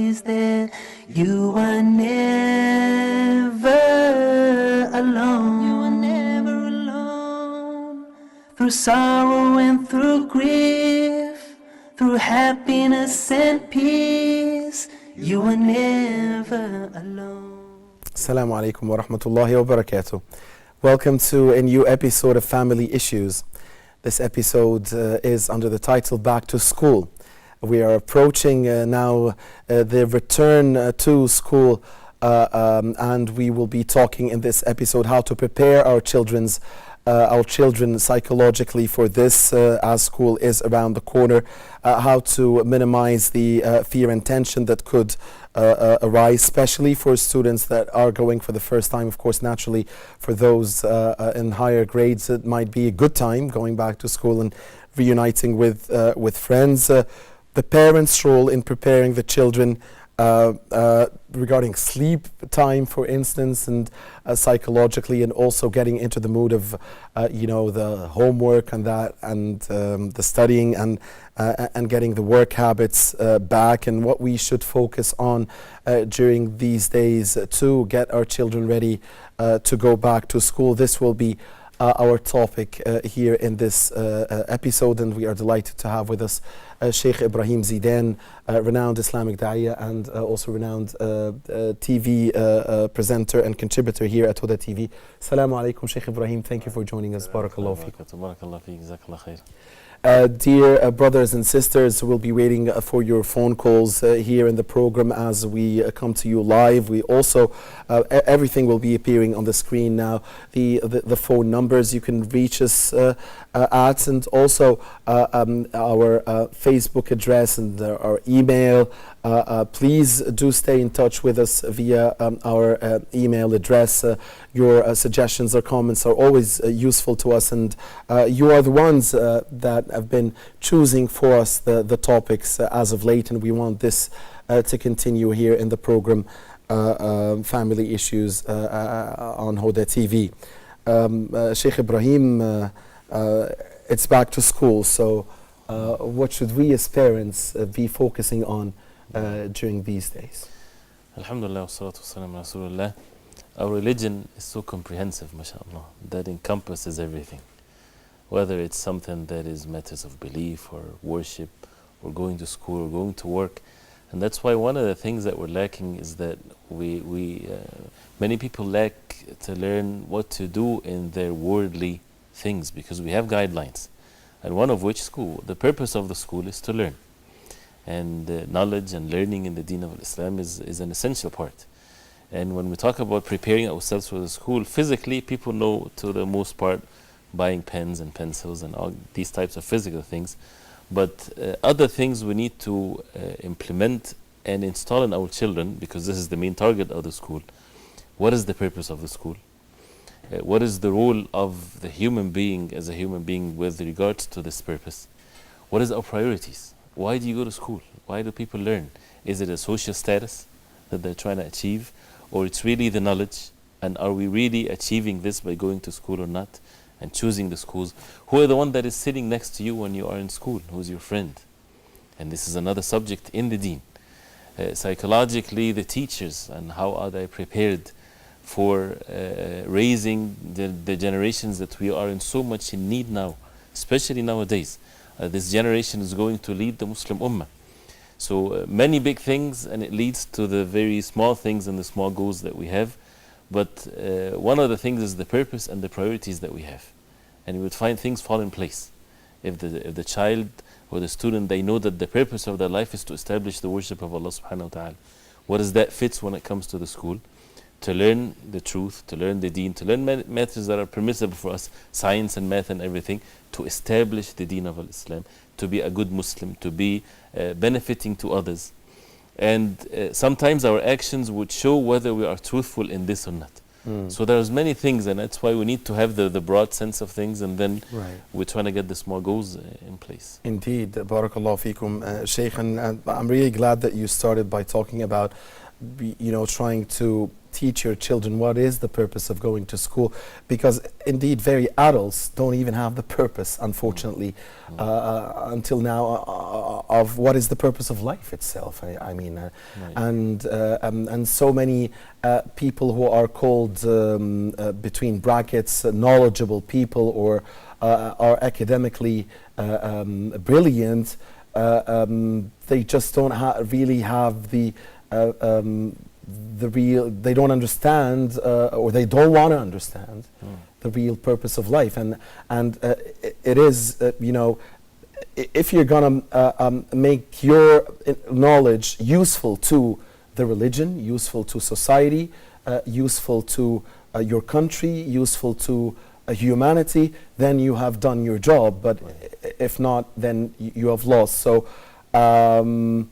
is there. You are never alone. You are never alone. Through sorrow and through grief, through happiness and peace, you are never alone. Assalamu alaikum wa rahmatullahi wa barakatuh. Welcome to a new episode of Family Issues. This episode is under the title Back to School. We are approaching now the return to school and we will be talking in this episode how to prepare our children psychologically for this as school is around the corner, how to minimize the fear and tension that could arise, especially for students that are going for the first time. Of course, naturally, for those in higher grades, it might be a good time going back to school and reuniting with friends. The parents' role in preparing the children regarding sleep time, for instance, and psychologically, and also getting into the mood of, the homework and that, and the studying and getting the work habits back, and what we should focus on during these days to get our children ready to go back to school. This will be our topic here in this episode, and we are delighted to have with us Sheikh Ibrahim Zidan, renowned Islamic Da'iyah and also renowned TV presenter and contributor here at Huda TV. Assalamu alaikum, Sheikh Ibrahim. Thank you for joining us. Barakallahu feekum. Barakallahu feek. Jazakallah khair. Dear brothers and sisters, we'll be waiting for your phone calls here in the program as we come to you live. We also, everything will be appearing on the screen now. The phone numbers you can reach us at, and also our Facebook address and our email. Please do stay in touch with us via our email address. Your suggestions or comments are always useful to us, and you are the ones that have been choosing for us the topics as of late, and we want this to continue here in the program Family Issues on Huda TV. Sheikh Ibrahim, it's back to school, so what should we as parents be focusing on during these days? Alhamdulillah wa salatu wa salam ala Rasulullah. Our religion is so comprehensive, mashallah, that encompasses everything. Whether it's something that is matters of belief or worship or going to school or going to work. And that's why one of the things that we're lacking is that many people lack to learn what to do in their worldly things, because we have guidelines. And one of which school, the purpose of the school is to learn. And knowledge and learning in the deen of Islam is an essential part. And when we talk about preparing ourselves for the school, physically, people know to the most part buying pens and pencils and all these types of physical things. But other things we need to implement and install in our children, because this is the main target of the school. What is the purpose of the school? What is the role of the human being as a human being with regards to this purpose? What is our priorities? Why do you go to school? Why do people learn? Is it a social status that they're trying to achieve? Or it's really the knowledge? And are we really achieving this by going to school or not? And choosing the schools? Who are the one that is sitting next to you when you are in school? Who's your friend? And this is another subject in the deen. Psychologically, the teachers, and how are they prepared for raising the generations that we are in so much in need now, especially nowadays. This generation is going to lead the Muslim Ummah. So many big things, and it leads to the very small things and the small goals that we have. But one of the things is the purpose and the priorities that we have. And we would find things fall in place. If the child or the student, they know that the purpose of their life is to establish the worship of Allah subhanahu wa ta'ala. What does that fit when it comes to the school? To learn the truth, to learn the deen, to learn methods that are permissible for us, science and math and everything, to establish the deen of Islam, to be a good Muslim, to be benefiting to others. And sometimes our actions would show whether we are truthful in this or not. So there's many things, and that's why we need to have the broad sense of things, and then we're trying to get the small goals in place. Indeed, barakallahu feekum, Sheikh, and I'm really glad that you started by talking about trying to teach your children what is the purpose of going to school, because indeed very adults don't even have the purpose, unfortunately, until now, of what is the purpose of life itself. I mean, and so many people who are called between brackets knowledgeable people, or are academically brilliant, they just don't really have the real, they don't understand, or they don't want to understand the real purpose of life. And it is, if you're going to make your knowledge useful to the religion, useful to society, useful to your country, useful to humanity, then you have done your job. But if not, then you have lost. So I'm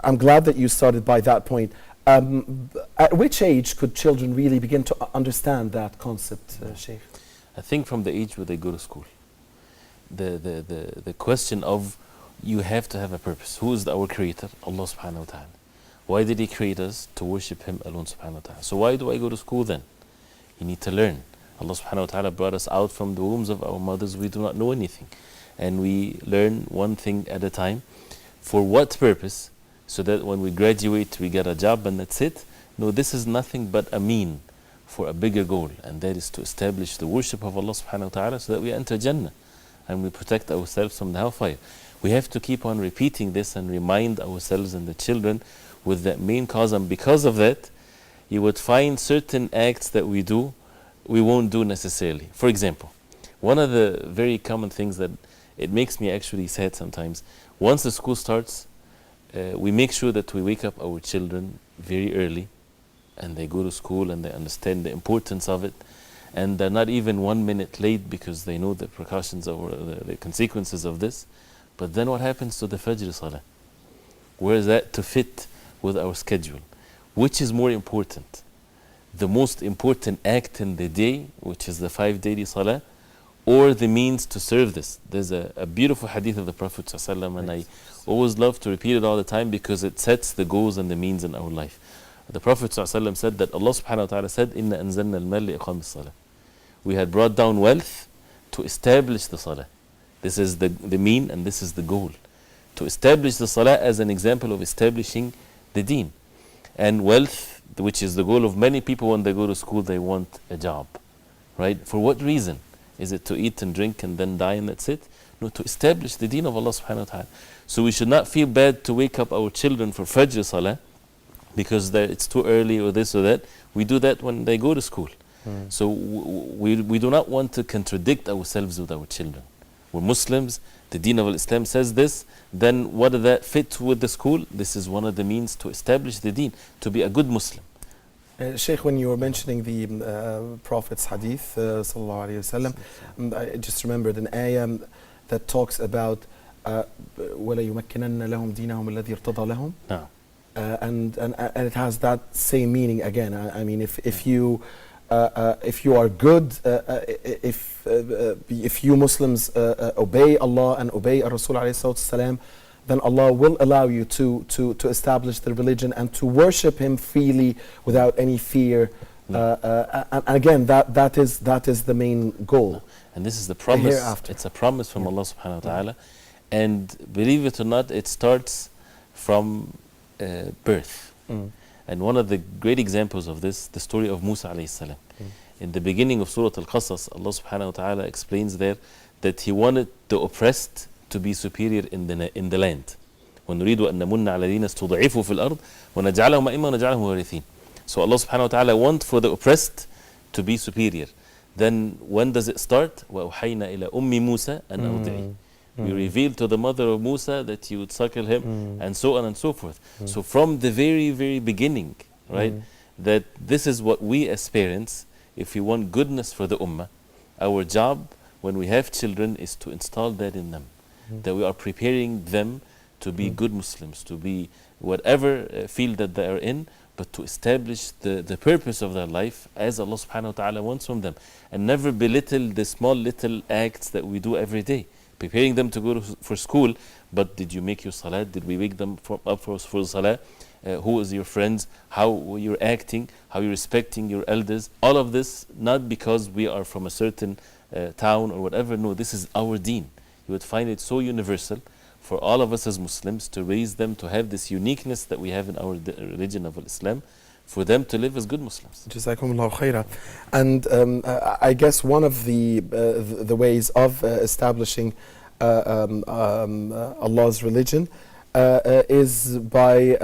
glad that you started by that point. At which age could children really begin to understand that concept, Sheikh? I think from the age where they go to school. The question of, you have to have a purpose. Who is our creator? Allah subhanahu wa ta'ala. Why did He create us? To worship Him alone subhanahu wa ta'ala. So why do I go to school then? You need to learn. Allah subhanahu wa ta'ala brought us out from the wombs of our mothers. We do not know anything. And we learn one thing at a time. For what purpose? So that when we graduate, we get a job and that's it? No, this is nothing but a mean for a bigger goal. And that is to establish the worship of Allah subhanahu wa ta'ala, so that we enter Jannah and we protect ourselves from the hellfire. We have to keep on repeating this and remind ourselves and the children with that main cause. And because of that, you would find certain acts that we do, we won't do necessarily. For example, one of the very common things that it makes me actually sad sometimes, once the school starts, we make sure that we wake up our children very early, and they go to school and they understand the importance of it, and they're not even 1 minute late because they know the precautions or the consequences of this. But then what happens to the Fajr Salah? Where is that to fit with our schedule? Which is more important? The most important act in the day, which is the 5 daily Salah, or the means to serve this? There's a beautiful hadith of the Prophet ﷺ, and I always love to repeat it all the time because it sets the goals and the means in our life. The Prophet ﷺ said that Allah subhanahu wa ta'ala said, إِنَّا أَنزَلْنَا الْمَالِ لِإِقَامِ الصَّلَاةِ. We had brought down wealth to establish the Salah. This is the mean and this is the goal. To establish the Salah as an example of establishing the deen. And wealth, which is the goal of many people when they go to school, they want a job. Right? For what reason? Is it to eat and drink and then die and that's it? No, to establish the deen of Allah subhanahu wa ta'ala. So we should not feel bad to wake up our children for Fajr Salah because it's too early or this or that. We do that when they go to school. So we do not want to contradict ourselves with our children. We're Muslims, the deen of Islam says this, then what does that fit with the school? This is one of the means to establish the deen, to be a good Muslim. Sheikh, when you were mentioning the Prophet's hadith, sallallahu alayhi wasallam, I just remembered an ayah that talks about وَلَا يُمَكِّنَنَّ لَهُمْ دِينَهُمْ الَّذِي ارْتَضَى لَهُمْ. No. And it has that same meaning again. I mean, if you are good, if you Muslims obey Allah and obey Rasul alayhi salatu, then Allah will allow you to establish the religion and to worship Him freely without any fear. And again, that is the main goal. And this is the promise. It's a promise from Allah subhanahu wa ta'ala. And believe it or not, it starts from birth. And one of the great examples of this, the story of Musa alayhi salam. In the beginning of Surah Al-Qasas, Allah subhanahu wa ta'ala explains there that He wanted the oppressed to be superior in the land. وَنُرِيدُ أَن نَمُنَّ عَلَى الَّذِينَ اسْتُضْعِفُوا فِي الْأَرْضِ وَنَجْعَلَهُمْ أَئِمَّةً وَنَجْعَلَهُمْ وَارِثِينَ. So Allah subhanahu wa ta'ala wants for the oppressed to be superior. Then when does it start? وَأَوْحَيْنَا إِلَى أُمِّ مُوسَى أَنْ أَرْضِعِيهِ. We revealed to the mother of Musa that you would suckle him, and so on and so forth. So from the very, very beginning, right, that this is what we as parents, if we want goodness for the ummah, our job when we have children is to install that in them. That we are preparing them to be good Muslims, to be whatever field that they are in, but to establish the purpose of their life as Allah subhanahu wa ta'ala wants from them. And never belittle the small little acts that we do every day. Preparing them to go for school, but did you make your salah? Did we wake them up for salah? who is your friends, how you're acting, how you're respecting your elders. All of this, not because we are from a certain town or whatever. No, this is our deen. You would find it so universal for all of us as Muslims to raise them to have this uniqueness that we have in our religion of Islam, for them to live as good Muslims. Jazakumullah khaira. And I guess one of the ways of establishing Allah's religion is by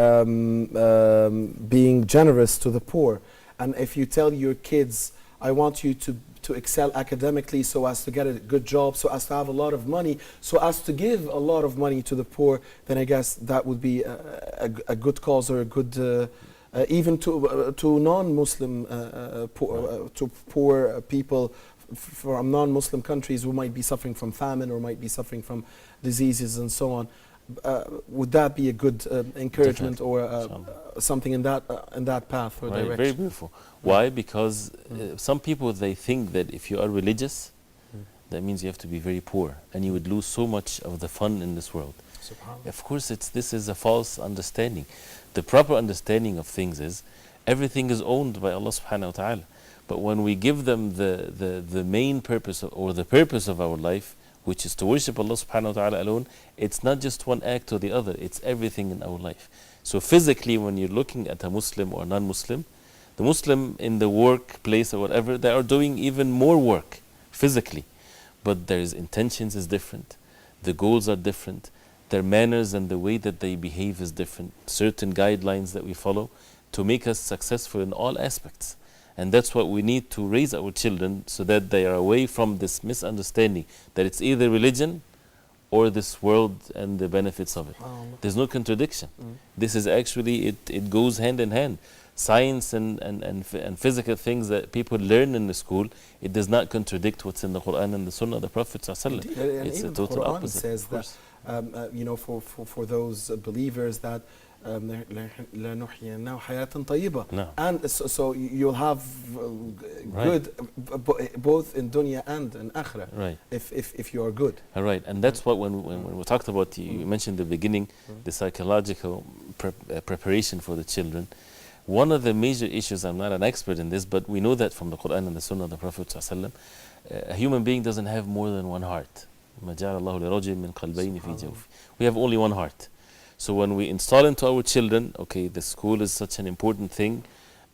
being generous to the poor. And if you tell your kids, I want you to excel academically so as to get a good job, so as to have a lot of money, so as to give a lot of money to the poor, then I guess that would be a good cause, or a good, even to non-Muslim, to poor people from non-Muslim countries who might be suffering from famine or might be suffering from diseases and so on. Would that be a good encouragement, or something in that path or right, direction? very beautiful. Why? Because some people, they think that if you are religious, that means you have to be very poor, and you would lose so much of the fun in this world. Of course, this is a false understanding. The proper understanding of things is everything is owned by Allah subhanahu wa ta'ala. But when we give them the main purpose or the purpose of our life, which is to worship Allah subhanahu wa ta'ala alone, it's not just one act or the other, it's everything in our life. So physically, when you're looking at a Muslim or non-Muslim, the Muslim in the workplace or whatever, they are doing even more work physically. But their intentions is different, the goals are different, their manners and the way that they behave is different, certain guidelines that we follow to make us successful in all aspects. And that's what we need to raise our children, so that they are away from this misunderstanding that it's either religion or this world and the benefits of it. There's no contradiction. This is actually, it goes hand in hand. Science and physical things that people learn in the school, it does not contradict what's in the Quran and the Sunnah of the Prophet ﷺ. It's a total Quran opposite. says that, you know, for those believers that لنحيينه حياة طيبة. No. And so you'll have good both in dunya and in akhirah, Right. if you are good. All right, and that's what when we talked about, you mentioned in the beginning, the psychological preparation for the children. One of the major issues, I'm not an expert in this, but we know that from the Quran and the Sunnah of the Prophet ﷺ, a human being doesn't have more than one heart. ما جعل الله لرجل من قلبين في جوفه. We have only one heart. So when we install into our children, okay, the school is such an important thing,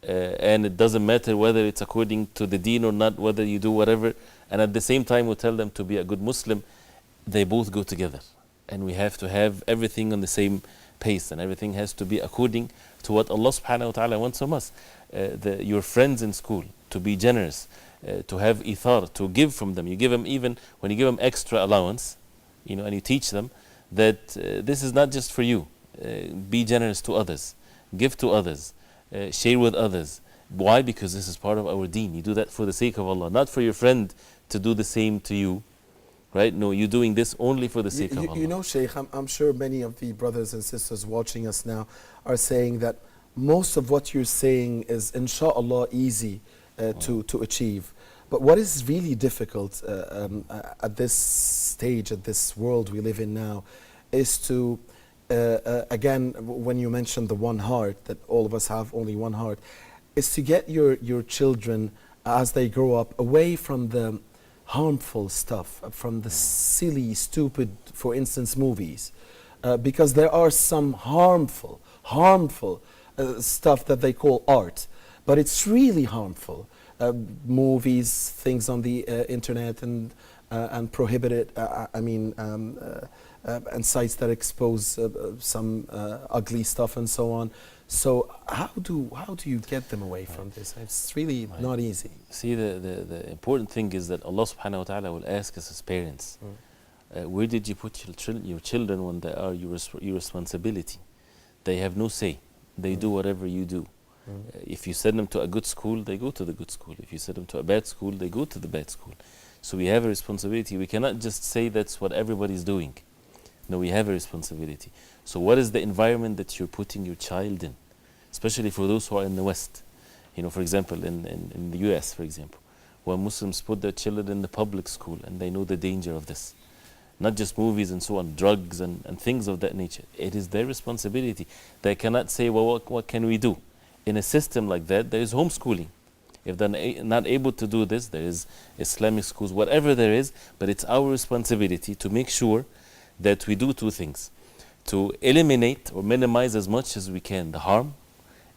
and it doesn't matter whether it's according to the deen or not, whether you do whatever, and at the same time we tell them to be a good Muslim, they both go together. And we have to have everything on the same pace, and everything has to be according to what Allah subhanahu wa ta'ala wants from us. Your friends in school, to be generous, to have ithar, to give from them. You give them, even when you give them extra allowance, you know, and you teach them that this is not just for you. Be generous to others, give to others, share with others. Why? Because this is part of our deen. You do that for the sake of Allah, not for your friend to do the same to you. Right? No, you're doing this only for the sake of Allah. You know, Shaykh, I'm sure many of the brothers and sisters watching us now are saying that most of what you're saying is inshallah easy to achieve. But what is really difficult at this stage, at this world we live in now, is to, again, when you mentioned the one heart, that all of us have only one heart, is to get your children, as they grow up, away from the harmful stuff, from the silly, stupid, for instance, movies. Because there are some harmful stuff that they call art, but it's really harmful. Movies, things on the internet, and prohibited, and sites that expose some ugly stuff and so on. So how do you get them away from this? It's really not easy. See, the important thing is that Allah subhanahu wa ta'ala will ask us as parents, where did you put your children when they are your responsibility? They have no say. They do whatever you do. If you send them to a good school, they go to the good school. If you send them to a bad school, they go to the bad school. So we have a responsibility. We cannot just say that's what everybody's doing. No, we have a responsibility. So what is the environment that you're putting your child in? Especially for those who are in the West. You know, for example, in the US, for example, where Muslims put their children in the public school and they know the danger of this. not just movies and so on, drugs and things of that nature. It is their responsibility. They cannot say, well, what can we do? In a system like that, there is homeschooling. If they're not able to do this, there is Islamic schools, whatever there is, but it's our responsibility to make sure that we do two things: to eliminate or minimize as much as we can the harm,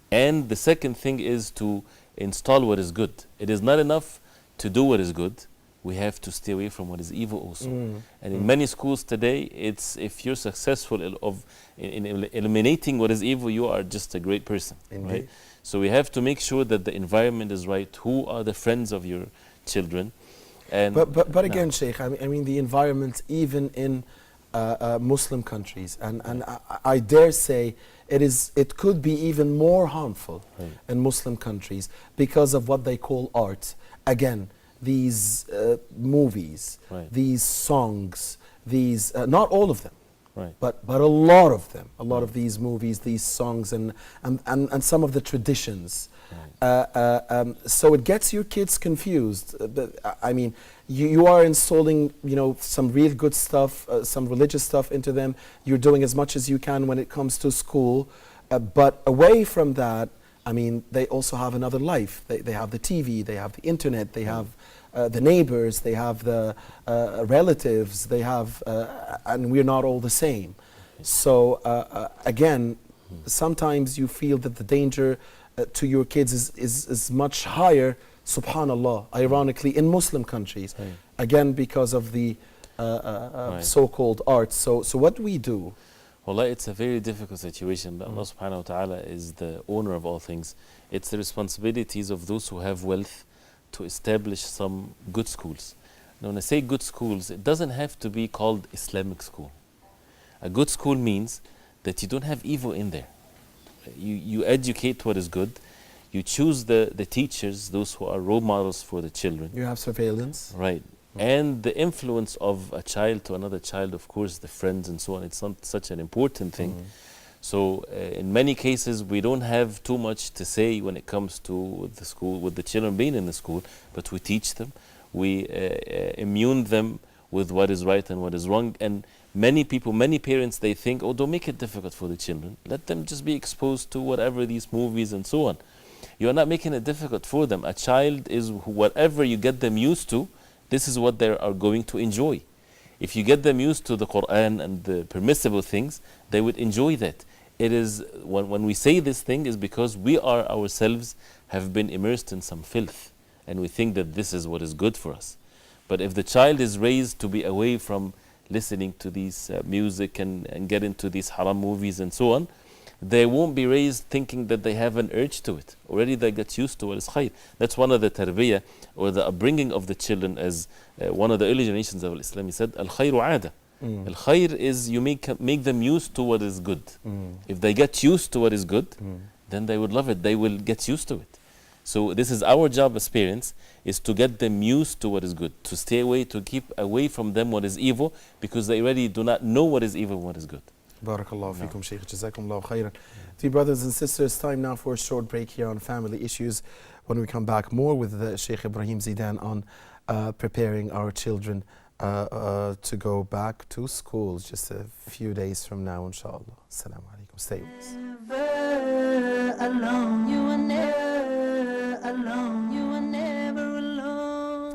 and the second thing is to install what is good. It is not enough to do what is good. We have to stay away from what is evil also. And in many schools today, it's if you're successful in eliminating what is evil, you are just a great person. Right? So we have to make sure that the environment is right. Who are the friends of your children? And but again, Sheikh, I mean the environment even in Muslim countries, and I dare say it could be even more harmful in Muslim countries because of what they call art. Again, these movies, these songs, these not all of them, but a lot of them, a lot of these movies, these songs, and some of the traditions. So it gets your kids confused. I mean, you are installing, some real good stuff, some religious stuff into them. You're doing as much as you can when it comes to school, but away from that, I mean, they also have another life. They have the TV, they have the internet, they have the neighbors, they have the relatives, they have, and we're not all the same. So again, sometimes you feel that the danger to your kids is much higher, subhanallah, ironically, in Muslim countries. Again, because of the so-called arts. So what do we do? Wallah, it's a very difficult situation, but Allah subhanahu wa ta'ala is the owner of all things. It's the responsibilities of those who have wealth to establish some good schools. Now, when I say good schools, it doesn't have to be called Islamic school. A good school means that you don't have evil in there. You educate what is good. You choose the teachers, those who are role models for the children. You have surveillance. Right. And the influence of a child to another child, of course, the friends and so on, it's not such an important thing. So in many cases, we don't have too much to say when it comes to the school, with the children being in the school, but we teach them, we immune them with what is right and what is wrong. And many people, many parents, they think, oh, don't make it difficult for the children. Let them just be exposed to whatever these movies and so on. You're not making it difficult for them. A child is whatever you get them used to, this is what they are going to enjoy. If you get them used to the Quran and the permissible things, they would enjoy that. It is, when we say this thing, is because we are ourselves have been immersed in some filth, and we think that this is what is good for us. But if the child is raised to be away from listening to these music and get into these haram movies and so on, they won't be raised thinking that they have an urge to it. Already they get used to what is khayr. That's one of the tarbiyah, or the upbringing of the children, as one of the early generations of Islam, he said, al-khayru aada. Al-khayr is you make them used to what is good. If they get used to what is good, then they would love it. They will get used to it. So this is our job as parents, is to get them used to what is good, to stay away, to keep away from them what is evil, because they already do not know what is evil and what is good. Barakallahu feekum, Shaykh. Jazakumullahu khairan. Dear brothers and sisters, time now for a short break here on Family Issues. When we come back, more with Shaykh Ibrahim Zidan on preparing our children to go back to school just a few days from now, inshallah. Assalamu alaikum. Stay with us.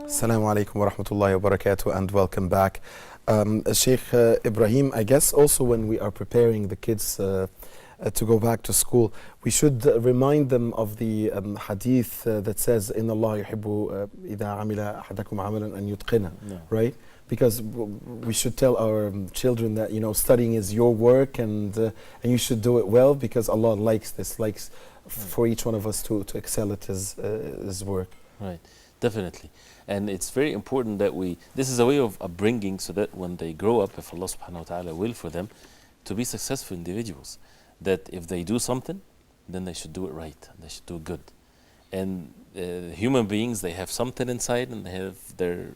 Assalamu alaikum wa rahmatullahi wa barakatuh, and welcome back. Sheikh Ibrahim, I guess also when we are preparing the kids to go back to school, we should remind them of the hadith that says, "Inna Allah yuhibbu idha amila ahadakum amalan an yutqina," right? Because we should tell our children that studying is your work, and you should do it well, because Allah likes this, likes for each one of us to excel at his work. Right, definitely. And it's very important that this is a way of upbringing, so that when they grow up, if Allah subhanahu wa ta'ala will for them, to be successful individuals, that if they do something, then they should do it right, they should do it good. And human beings, they have something inside, and they have their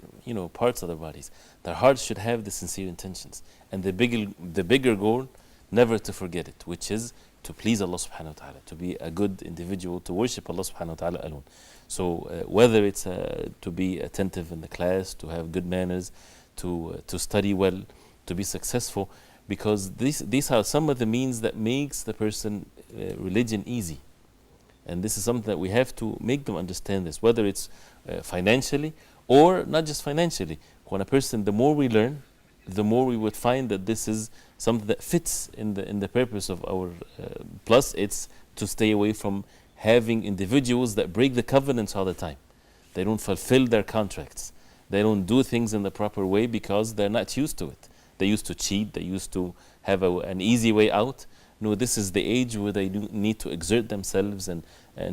parts of their bodies. Their hearts should have the sincere intentions, and the bigger goal, never to forget it, which is to please Allah subhanahu wa ta'ala, to be a good individual, to worship Allah subhanahu wa ta'ala alone. So whether it's to be attentive in the class, to have good manners, to study well, to be successful, because these are some of the means that makes the person religion easy. And this is something that we have to make them understand this, whether it's financially or not just financially. When a person, the more we learn, the more we would find that this is something that fits in the purpose of our. Plus, it's to stay away from having individuals that break the covenants all the time. They don't fulfill their contracts. They don't do things in the proper way because they're not used to it. They used to cheat. They used to have an easy way out. No, this is the age where they need to exert themselves and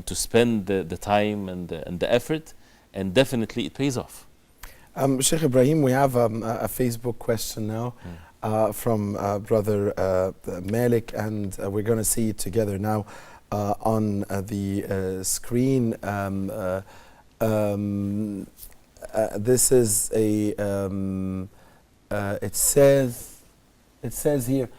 to spend the time and the effort, and definitely it pays off. Sheikh Ibrahim, we have a Facebook question now from Brother Malik, and we're going to see it together now on the screen. This is it says here,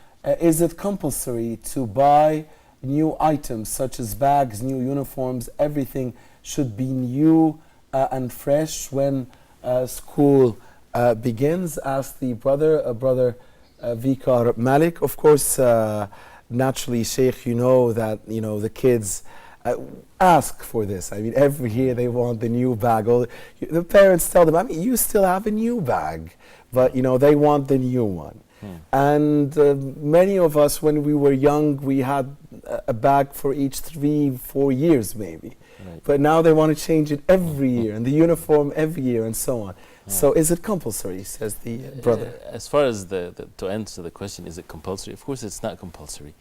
is it compulsory to buy new items such as bags, new uniforms, everything should be new and fresh when school begins? Asked the brother Vikar Malik. Of course, naturally, Sheikh, you know that the kids ask for this. I mean, every year they want the new bag. The parents tell them, I mean, you still have a new bag, but they want the new one. And many of us, when we were young, we had a bag for each 3-4 years maybe. Right. But now they want to change it every year, and the uniform every year, and so on. So is it compulsory, says the brother? As far as to answer the question, is it compulsory? Of course it's not compulsory.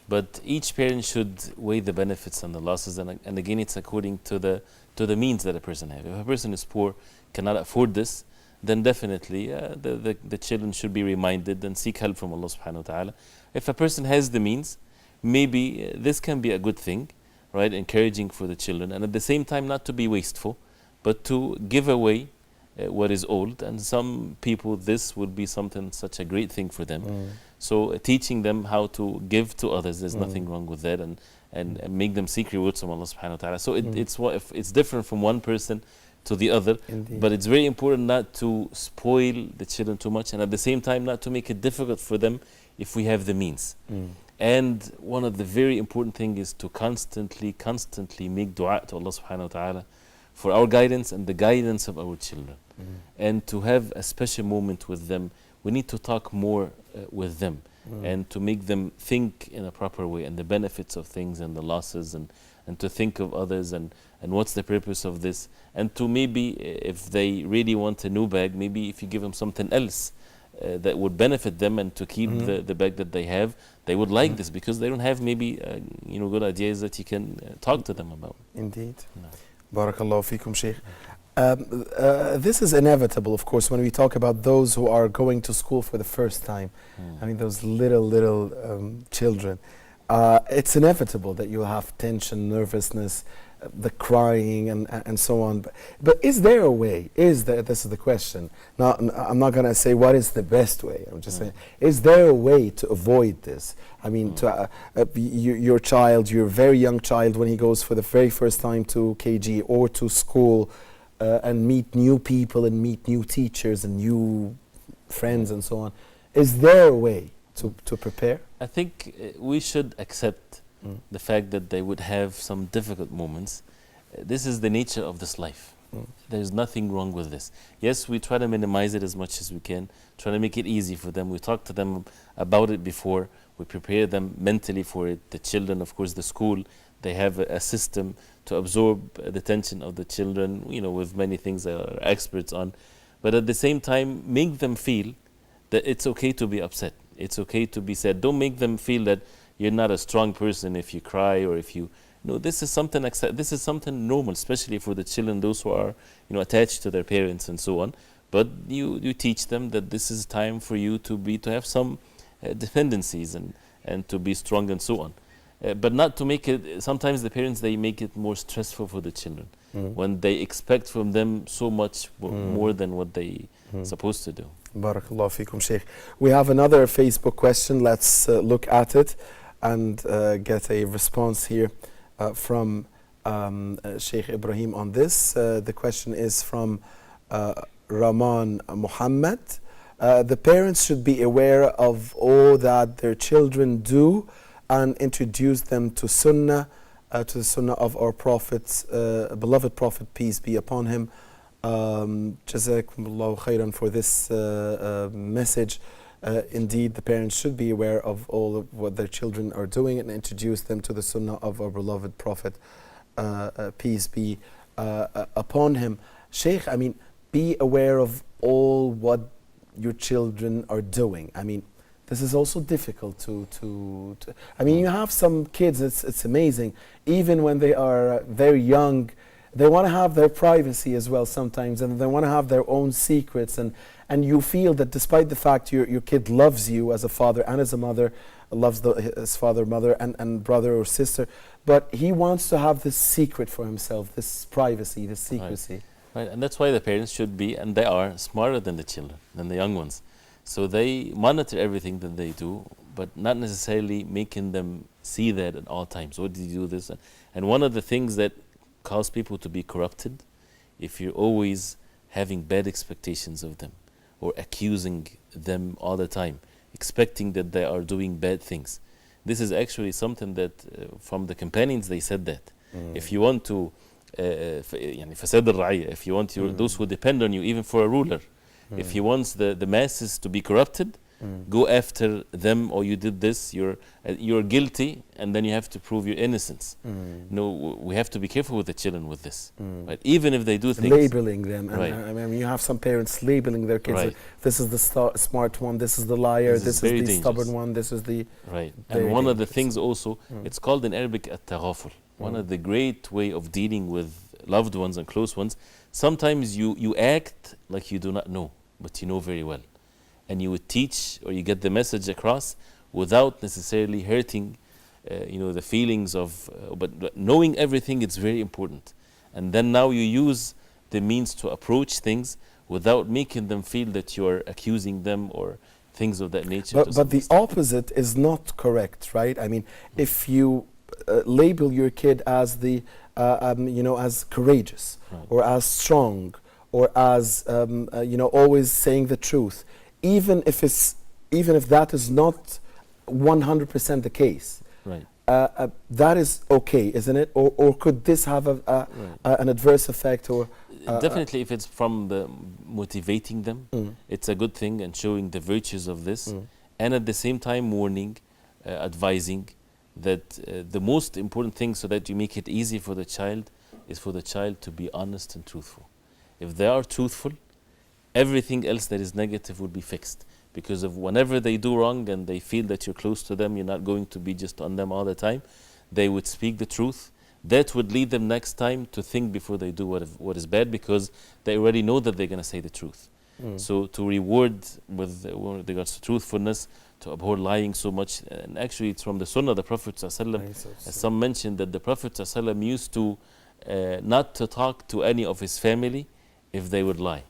But each parent should weigh the benefits and the losses, and again, it's according to the means that a person has. If a person is poor, cannot afford this, then definitely the children should be reminded and seek help from Allah subhanahu wa ta'ala. If a person has the means, maybe this can be a good thing, right? Encouraging for the children, and at the same time not to be wasteful, but to give away what is old. And some people, this would be something, such a great thing for them. So teaching them how to give to others, there's nothing wrong with that, and make them seek rewards from Allah subhanahu wa ta'ala. So it's different from one person to the other. Indeed. But it's very important not to spoil the children too much, and at the same time not to make it difficult for them if we have the means. And one of the very important things is to constantly make dua to Allah subhanahu wa ta'ala for our guidance and the guidance of our children. And to have a special moment with them. We need to talk more with them and to make them think in a proper way, and the benefits of things and the losses, and to think of others and what's the purpose of this. And to maybe, if they really want a new bag, maybe if you give them something else that would benefit them, and to keep the bag that they have, they would like this, because they don't have maybe good ideas that you can talk to them about. Indeed. Barakallahu feekum, Sheikh. This is inevitable, of course, when we talk about those who are going to school for the first time. I mean, those little children. It's inevitable that you have tension, nervousness, the crying, and so on. But is there a way? This is the question. Now, I'm not going to say what is the best way. I'm just saying, is there a way to avoid this? I mean, your child, your very young child, when he goes for the very first time to KG or to school, and meet new people and meet new teachers and new friends and so on, is there a way to prepare? I think we should accept the fact that they would have some difficult moments. This is the nature of this life. There's nothing wrong with this. Yes, we try to minimize it as much as we can, try to make it easy for them. We talk to them about it before. We prepare them mentally for it. The children, of course, the school, they have a system to absorb the tension of the children, with many things that are experts on. But at the same time, make them feel that it's okay to be upset. It's okay to be sad. Don't make them feel that you're not a strong person if you cry, or if you... No, this is something normal, especially for the children, those who are attached to their parents and so on. But you teach them that this is time for you to have some dependencies and to be strong and so on. But not to make it... Sometimes the parents, they make it more stressful for the children when they expect from them so much more than what they supposed to do. Barakallahu feekum, Sheikh. We have another Facebook question. Let's look at it and get a response here from Sheikh Ibrahim on this. The question is from Rahman Muhammad. The parents should be aware of all that their children do and introduce them to to the Sunnah of our Prophet, beloved Prophet, peace be upon him. Jazakumullahu khairan for this message. Indeed, the parents should be aware of all of what their children are doing and introduce them to the Sunnah of our beloved Prophet, peace be upon him. Sheikh, I mean, be aware of all what your children are doing. I mean, this is also difficult to I mean, you have some kids, it's amazing. Even when they are very young, they want to have their privacy as well sometimes, and they want to have their own secrets. And you feel that despite the fact your kid loves you as a father and as a mother, loves his father, mother, and brother or sister, but he wants to have this secret for himself, this privacy, this secrecy. Right, and that's why the parents should be, and they are, smarter than the children, than the young ones. So they monitor everything that they do, but not necessarily making them see that at all times. What did you do this? And one of the things that cause people to be corrupted, if you're always having bad expectations of them, or accusing them all the time, expecting that they are doing bad things. This is actually something that from the companions they said that. If you want to فساد الرعية, if you want those who depend on you, even for a ruler, if he wants the masses to be corrupted, go after them, or you did this, you're guilty, and then you have to prove your innocence. No, we have to be careful with the children with this. Right? Even if they do things, labeling them. And right. I mean, you have some parents labeling their kids. Right. This is the smart one. This is the liar. This is the dangerous. stubborn one. This is the right. And one of the things also, it's called in Arabic at-taghaful. One of the great way of dealing with loved ones and close ones. Sometimes you act like you do not know, but you know very well. And you would teach, or you get the message across without necessarily hurting the feelings of, but knowing everything, it's very important. And then now you use the means to approach things without making them feel that you're accusing them or things of that nature. But the opposite is not correct, right? I mean, if you label your kid as as courageous, right, or as strong, or as always saying the truth, even if that is not 100% the case, right, that is okay, isn't it? Or could this have an adverse effect? Or definitely, if it's from the motivating them, it's a good thing, and showing the virtues of this, and at the same time warning, advising that the most important thing, so that you make it easy for the child, is for the child to be honest and truthful. If they are truthful, everything else that is negative will be fixed. Because of whenever they do wrong and they feel that you're close to them, you're not going to be just on them all the time, they would speak the truth. That would lead them next time to think before they do what is bad, because they already know that they're going to say the truth. So to reward with regards to truthfulness, to abhor lying so much, and actually it's from the Sunnah of the Prophet ﷺ, as some mentioned, that the Prophet ﷺ used to not to talk to any of his family if they would lie,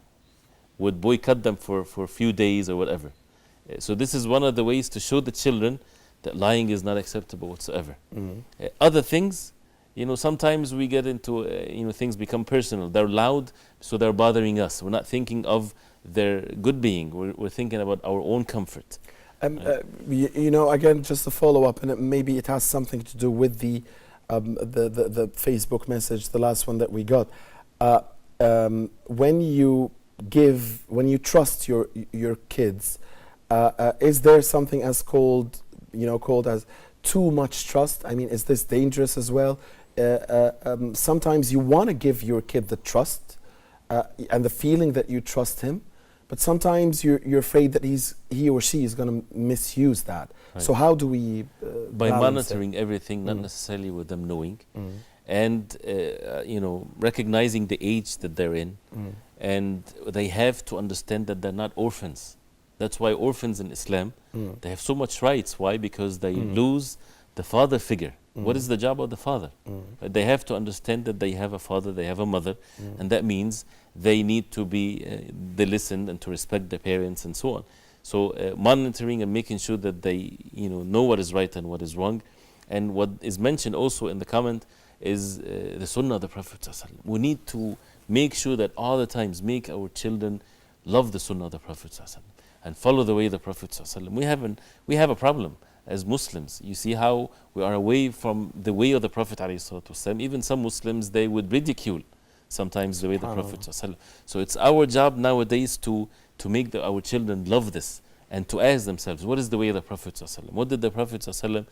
would boycott them for a few days or whatever. So this is one of the ways to show the children that lying is not acceptable whatsoever. Other things, sometimes we get into, things become personal. They're loud, so they're bothering us. We're not thinking of their good being. We're thinking about our own comfort. Again, just to follow up, and maybe it has something to do with the Facebook message, the last one that we got. When you trust your kids, is there something called as too much trust? I mean, is this dangerous as well? Sometimes you want to give your kid the trust and the feeling that you trust him, but sometimes you're afraid that he or she is going to misuse that. Right. So how do we by monitoring everything, not necessarily with them knowing, and recognizing the age that they're in, and they have to understand that they're not orphans. That's why orphans in Islam, they have so much rights. Why? Because they lose the father figure. What is the job of the father? They have to understand that they have a father, they have a mother, and that means they need to be, they listen and to respect their parents and so on. So monitoring and making sure that they know what is right and what is wrong. And what is mentioned also in the comment is the Sunnah of the Prophet ﷺ. We need to make sure that all the times make our children love the Sunnah of the Prophet ﷺ. and follow the way of the Prophet ﷺ. We have a problem as Muslims. You see how we are away from the way of the Prophet ﷺ. Even some Muslims, they would ridicule sometimes the way of the Prophet ﷺ. So it's our job nowadays to make our children love this and to ask themselves, what is the way of the Prophet ﷺ? What did the Prophet ﷺ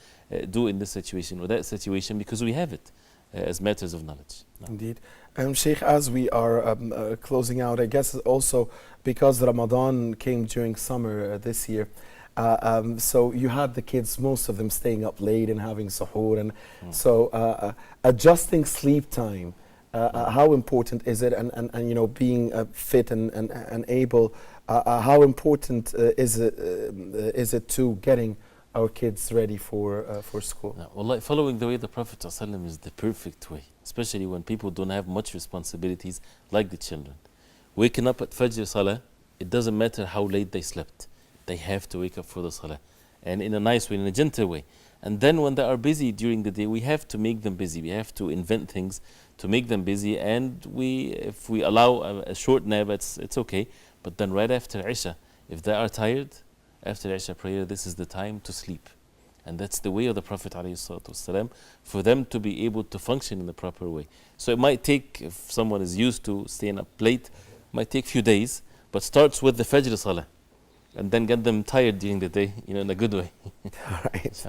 do in this situation or that situation? Because we have it as matters of knowledge. No. Indeed. Sheikh, as we are closing out, I guess also because Ramadan came during summer this year, so you had the kids, most of them staying up late and having suhoor, and so adjusting sleep time, how important is it? And you know, being fit and able, how important is it to getting our kids ready for school? No, well, following the way of the Prophet ﷺ is the perfect way, especially when people don't have much responsibilities like the children. Waking up at Fajr Salah, it doesn't matter how late they slept. They have to wake up for the Salah, and in a nice way, in a gentle way. And then when they are busy during the day, we have to make them busy. We have to invent things to make them busy, and if we allow a short nap, it's okay. But then right after Isha, if they are tired, after Isha prayer, this is the time to sleep. And that's the way of the Prophet ﷺ, for them to be able to function in the proper way. So it might take, if someone is used to staying up late, it might take a few days, but starts with the Fajr Salah. And then get them tired during the day, you know, in a good way. All right.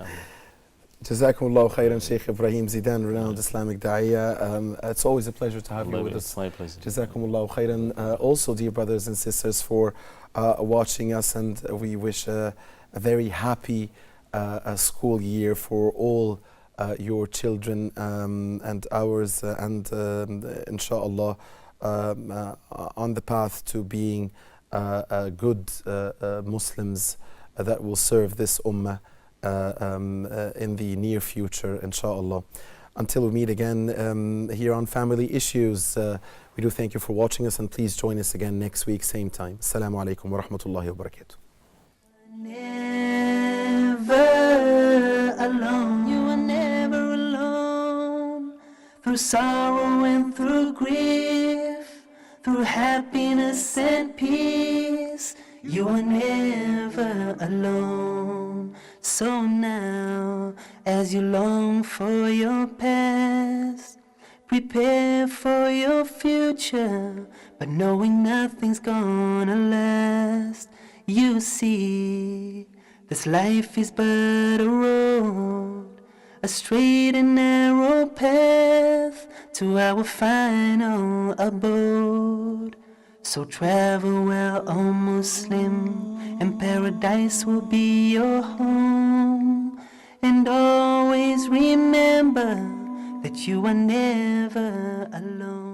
Jazakumullahu khairan, Sheikh Ibrahim Zidan, renowned Islamic Da'iyah. It's always a pleasure to have you with us. It's my pleasure. Jazakumullahu khairan. Also, dear brothers and sisters, for watching us, and we wish a very happy school year for all your children and ours, and inshallah on the path to being good Muslims that will serve this ummah in the near future, inshallah. Until we meet again here on Family Issues, we do thank you for watching us, and please join us again next week, same time. Assalamu alaikum wa rahmatullahi wa barakatuh. Never alone, you are never alone. Through sorrow and through grief, through happiness and peace, you are never alone. So now, as you long for your past, prepare for your future, but knowing nothing's gonna last. You see, this life is but a road, a straight and narrow path to our final abode. So travel well, O Muslim, and paradise will be your home. And always remember that you are never alone.